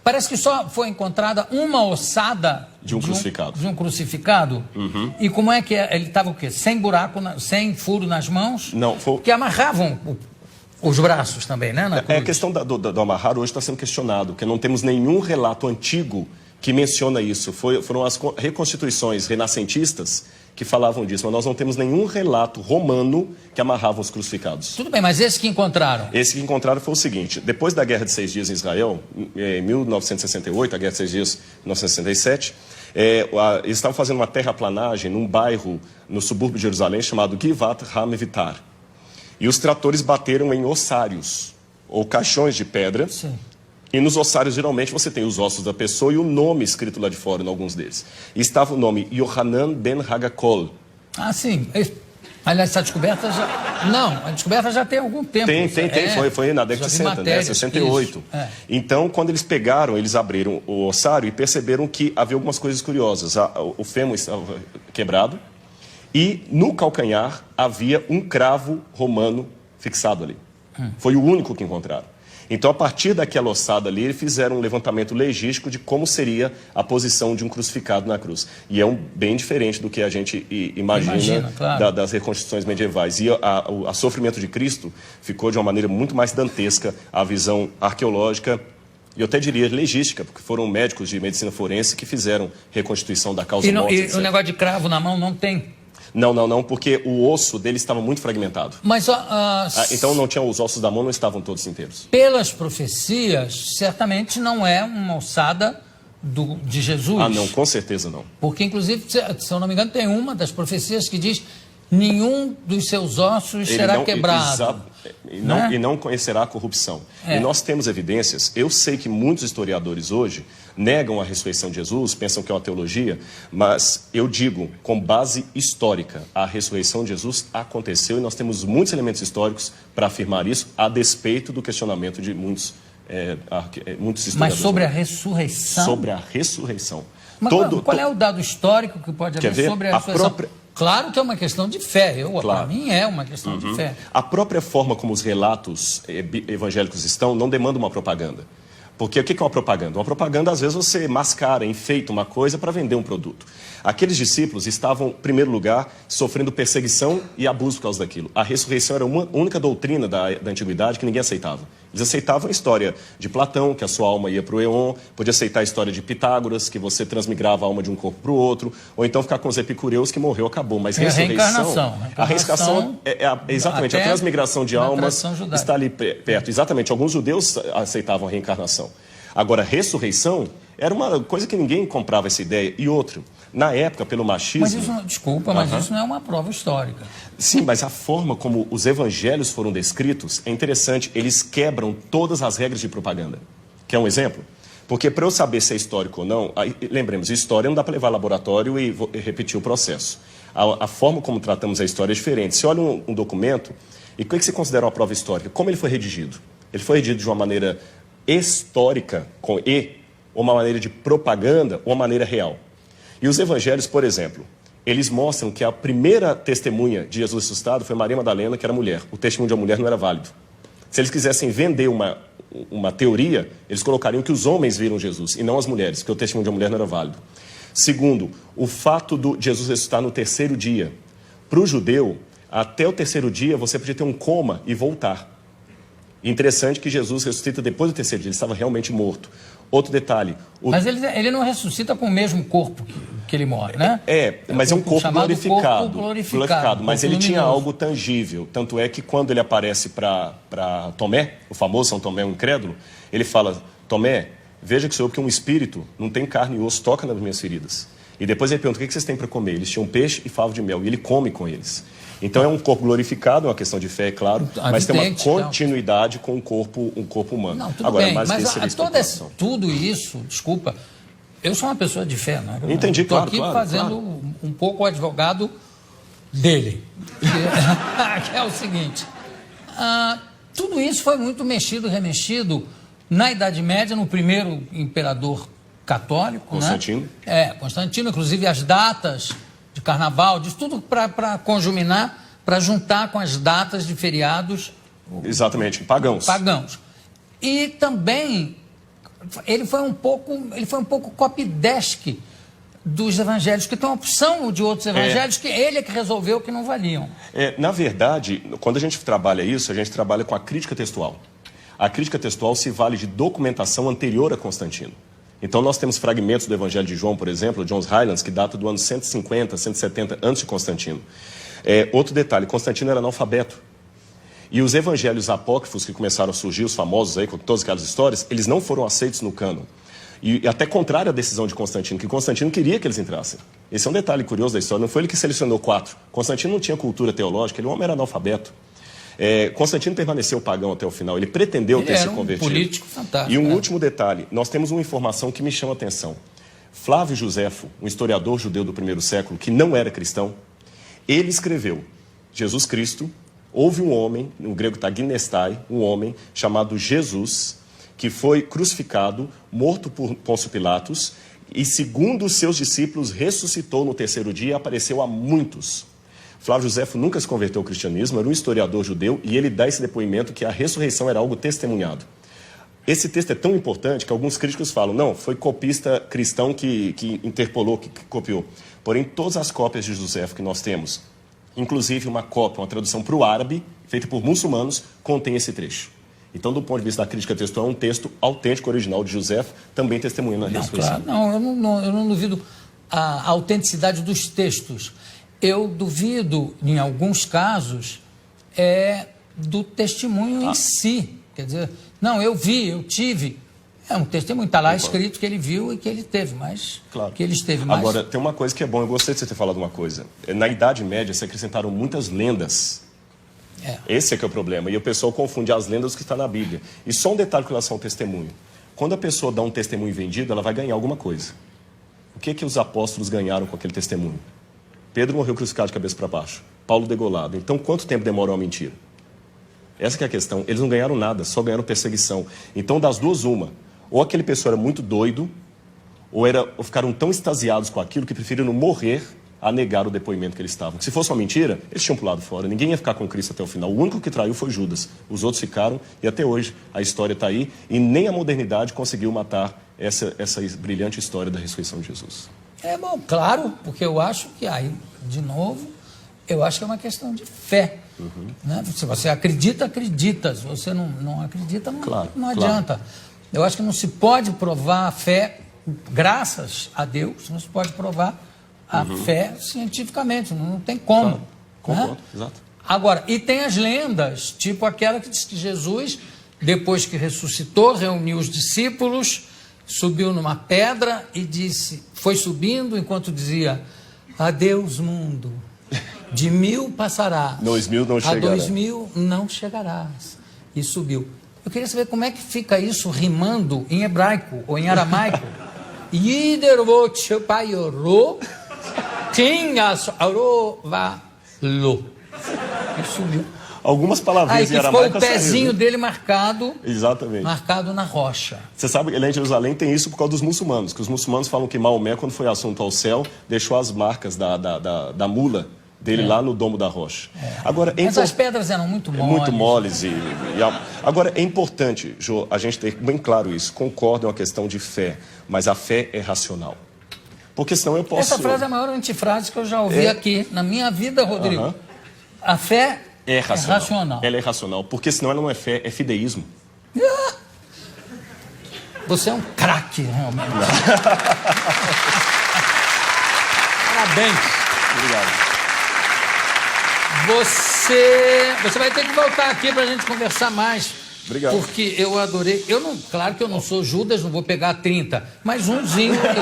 Parece que só foi encontrada uma ossada de um crucificado. De um crucificado. Uhum. E como é que ele estava o quê? Sem buraco, sem furo nas mãos? Não, foi... Que amarravam os braços também, né? A questão do amarrar hoje está sendo questionado, porque não temos nenhum relato antigo que menciona isso. Foram as reconstituições renascentistas que falavam disso, mas nós não temos nenhum relato romano que amarrava os crucificados. Tudo bem, mas esse que encontraram? Esse que encontraram foi o seguinte: depois da Guerra de 6 Dias em Israel, em 1968, a Guerra de 6 Dias, 1967, eles estavam fazendo uma terraplanagem num bairro no subúrbio de Jerusalém chamado Givat HaMevitar. E os tratores bateram em ossários, ou caixões de pedra. Sim. E nos ossários, geralmente, você tem os ossos da pessoa e o nome escrito lá de fora, em alguns deles. E estava o nome Yohanan ben Hagakol. Ah, sim. Aliás, essa descoberta já... Não, a descoberta já tem algum tempo. Tem. Foi na década de 60, né? 68. Então, quando eles pegaram, eles abriram o ossário e perceberam que havia algumas coisas curiosas. O fêmur estava quebrado e no calcanhar havia um cravo romano fixado ali. Foi o único que encontraram. Então, a partir daquela ossada ali, eles fizeram um levantamento legístico de como seria a posição de um crucificado na cruz. E é bem diferente do que a gente imagina claro. Das reconstruções medievais. E o sofrimento de Cristo ficou de uma maneira muito mais dantesca, a visão arqueológica e eu até diria legística, porque foram médicos de medicina forense que fizeram reconstituição da causa morte. E o negócio de cravo na mão não tem? Não, porque o osso dele estava muito fragmentado. Mas, então não tinha, os ossos da mão não estavam todos inteiros. Pelas profecias, certamente não é uma ossada de Jesus. Ah, não, com certeza não. Porque, inclusive, se eu não me engano, tem uma das profecias que diz: nenhum dos seus ossos será quebrado. E não conhecerá a corrupção. E nós temos evidências. Eu sei que muitos historiadores hoje negam a ressurreição de Jesus, pensam que é uma teologia, mas eu digo, com base histórica, a ressurreição de Jesus aconteceu e nós temos muitos elementos históricos para afirmar isso, a despeito do questionamento de muitos historiadores. Mas sobre a ressurreição? Sobre a ressurreição. Mas qual é o dado histórico que pode haver sobre a ressurreição? Claro que é uma questão de fé, para mim é uma questão de fé. A própria forma como os relatos evangélicos estão não demanda uma propaganda. Porque o que é uma propaganda? Uma propaganda, às vezes, você mascara, enfeita uma coisa para vender um produto. Aqueles discípulos estavam, em primeiro lugar, sofrendo perseguição e abuso por causa daquilo. A ressurreição era uma única doutrina da antiguidade que ninguém aceitava. Eles aceitavam a história de Platão, que a sua alma ia para o Éon, podia aceitar a história de Pitágoras, que você transmigrava a alma de um corpo para o outro, ou então ficar com os epicureus, que morreu, acabou. Mas ressurreição... A reencarnação exatamente, a transmigração de almas está ali perto. Exatamente, alguns judeus aceitavam a reencarnação. Agora, ressurreição era uma coisa que ninguém comprava essa ideia. E outro, na época, pelo machismo... Mas isso, desculpa, mas isso não é uma prova histórica. Sim, mas a forma como os evangelhos foram descritos é interessante. Eles quebram todas as regras de propaganda. Quer um exemplo? Porque para eu saber se é histórico ou não, lembremos, história não dá para levar ao laboratório e repetir o processo. A forma como tratamos a história é diferente. Você olha um documento, e o que você considera uma prova histórica? Como ele foi redigido? Ele foi redigido de uma maneira histórica, com E, ou uma maneira de propaganda, ou uma maneira real. E os evangelhos, por exemplo, eles mostram que a primeira testemunha de Jesus ressuscitado foi Maria Madalena, que era mulher. O testemunho de uma mulher não era válido. Se eles quisessem vender uma teoria, eles colocariam que os homens viram Jesus, e não as mulheres, porque o testemunho de uma mulher não era válido. Segundo, o fato de Jesus ressuscitar no terceiro dia. Para o judeu, até o terceiro dia, você podia ter um coma e voltar. Interessante que Jesus ressuscita depois do terceiro dia, ele estava realmente morto. Outro detalhe... Mas ele não ressuscita com o mesmo corpo que ele morre, né? Mas é um corpo glorificado. Glorificado, mas ele tinha algo tangível. Tanto é que quando ele aparece para Tomé, o famoso São Tomé, o incrédulo, ele fala: Tomé, veja que sou eu, que um espírito não tem carne e osso, toca nas minhas feridas. E depois ele pergunta: o que vocês têm para comer? Eles tinham peixe e favo de mel, e ele come com eles. Então é um corpo glorificado, é uma questão de fé, é claro, mas tem uma continuidade com um corpo humano. Não, tudo bem, mas tudo isso, desculpa, eu sou uma pessoa de fé, né? Entendi, claro. Estou aqui fazendo um pouco o advogado dele, que é o seguinte: tudo isso foi muito mexido, remexido na Idade Média, no primeiro imperador católico, Constantino. né? Constantino, inclusive as datas de carnaval, diz tudo para conjuminar, para juntar com as datas de feriados. Exatamente, pagãos. E também ele foi um pouco copydesk dos evangelhos, que tem uma opção de outros evangelhos que ele é que resolveu que não valiam. Na verdade, quando a gente trabalha isso, a gente trabalha com a crítica textual. A crítica textual se vale de documentação anterior a Constantino. Então, nós temos fragmentos do Evangelho de João, por exemplo, John's Highlands, que data do ano 150, 170 antes de Constantino. Outro detalhe, Constantino era analfabeto. E os evangelhos apócrifos que começaram a surgir, os famosos aí, com todas aquelas histórias, eles não foram aceitos no cânon. E até contrário à decisão de Constantino, que Constantino queria que eles entrassem. Esse é um detalhe curioso da história, não foi ele que selecionou 4. Constantino não tinha cultura teológica, ele, o homem era analfabeto. Constantino permaneceu pagão até o final, ele pretendeu ter se convertido. Um político fantástico. E um último detalhe, nós temos uma informação que me chama a atenção. Flávio Josefo, um historiador judeu do primeiro século, que não era cristão, ele escreveu, Jesus Cristo, houve um homem, no grego está ginestai, um homem chamado Jesus, que foi crucificado, morto por Pôncio Pilatos, e segundo os seus discípulos, ressuscitou no terceiro dia e apareceu a muitos. Flávio Josefo nunca se converteu ao cristianismo, era um historiador judeu, e ele dá esse depoimento que a ressurreição era algo testemunhado. Esse texto é tão importante que alguns críticos falam, não, foi copista cristão que interpolou, que copiou. Porém, todas as cópias de Josefo que nós temos, inclusive uma cópia, uma tradução para o árabe, feita por muçulmanos, contém esse trecho. Então, do ponto de vista da crítica textual, é um texto autêntico, original de Josefo, também testemunhando a ressurreição. Claro, eu não duvido a autenticidade dos textos. Eu duvido, em alguns casos, do testemunho em si. Quer dizer, não, eu vi, eu tive. É um testemunho, está lá escrito que ele viu e que ele teve, mas claro. Que ele esteve mais. Agora, tem uma coisa que é bom, eu gostei de você ter falado uma coisa. Na Idade Média, se acrescentaram muitas lendas. Esse é que é o problema. E o pessoal confunde as lendas com o que está na Bíblia. E só um detalhe com relação ao testemunho. Quando a pessoa dá um testemunho vendido, ela vai ganhar alguma coisa. O que os apóstolos ganharam com aquele testemunho? Pedro morreu crucificado de cabeça para baixo. Paulo degolado. Então, quanto tempo demorou a mentira? Essa que é a questão. Eles não ganharam nada, só ganharam perseguição. Então, das duas, uma. Ou aquele pessoa era muito doido, ou ficaram tão extasiados com aquilo que preferiram morrer a negar o depoimento que eles estavam. Se fosse uma mentira, eles tinham pulado fora. Ninguém ia ficar com Cristo até o final. O único que traiu foi Judas. Os outros ficaram, e até hoje a história está aí, e nem a modernidade conseguiu matar essa brilhante história da ressurreição de Jesus. Bom, claro, porque eu acho que aí, de novo, eu acho que é uma questão de fé. Né? Se você acredita, acredita. Se você não acredita, não adianta. Eu acho que não se pode provar a fé, graças a Deus, não se pode provar a fé cientificamente, não tem como. Concordo, né? Exato. Agora, e tem as lendas, tipo aquela que diz que Jesus, depois que ressuscitou, reuniu os discípulos, subiu numa pedra e disse, foi subindo enquanto dizia, adeus mundo, de 1000 passarás, 2000 não chegará. a 2000 não chegarás. E subiu. Eu queria saber como é que fica isso rimando em hebraico ou em aramaico. Yidervotchepaiorô, tinhas arovalo. E sumiu. Algumas palavrinhas em aramaico. Aí ficou o pezinho dele marcado. Exatamente. Marcado na rocha. Você sabe que lá em Jerusalém tem isso por causa dos muçulmanos, que os muçulmanos falam que Maomé, quando foi assunto ao céu, deixou as marcas da mula dele lá no domo da rocha. Agora, mas as pedras eram muito moles. Muito moles. Agora, é importante, Jô, a gente ter bem claro isso. Concordo, é uma questão de fé, mas a fé é racional. Porque senão eu posso... Essa frase é a maior antifrase que eu já ouvi aqui na minha vida, Rodrigo. A fé é racional. Ela é racional, porque senão ela não é fé, é fideísmo. Você é um craque, realmente. Parabéns. Obrigado. Você vai ter que voltar aqui para a gente conversar mais. Obrigado. Porque eu adorei. Claro que eu não sou Judas, não vou pegar 30, mas umzinho eu vou.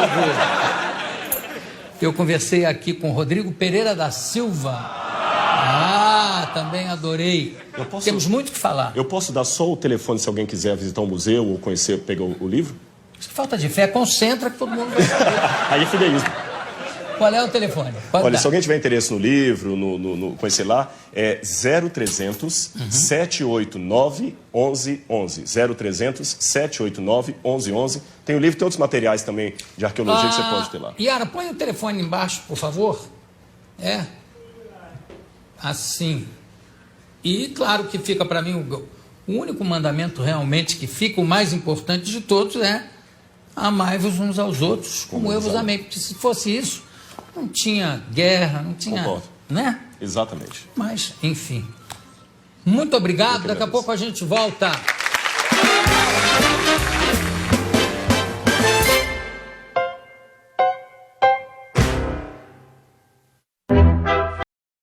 Eu conversei aqui com o Rodrigo Pereira da Silva. Também adorei. Temos muito o que falar. Eu posso dar só o telefone se alguém quiser visitar o museu ou conhecer, pegar o livro? Falta de fé, concentra que todo mundo vai saber. Aí é fideísmo. Qual é o telefone? Olha, se alguém tiver interesse no livro, conhecer lá, é 0300 789 1111. 0300 789 1111. Tem o livro, tem outros materiais também de arqueologia que você pode ter lá. Yara, põe o telefone embaixo, por favor. Assim. E claro que fica para mim O único mandamento realmente que fica, o mais importante de todos, é amai-vos uns aos outros, como eu vos amei. Porque se fosse isso, não tinha guerra, não tinha... Concordo. Né? Exatamente. Mas, enfim. Muito obrigado. Daqui a pouco a gente volta.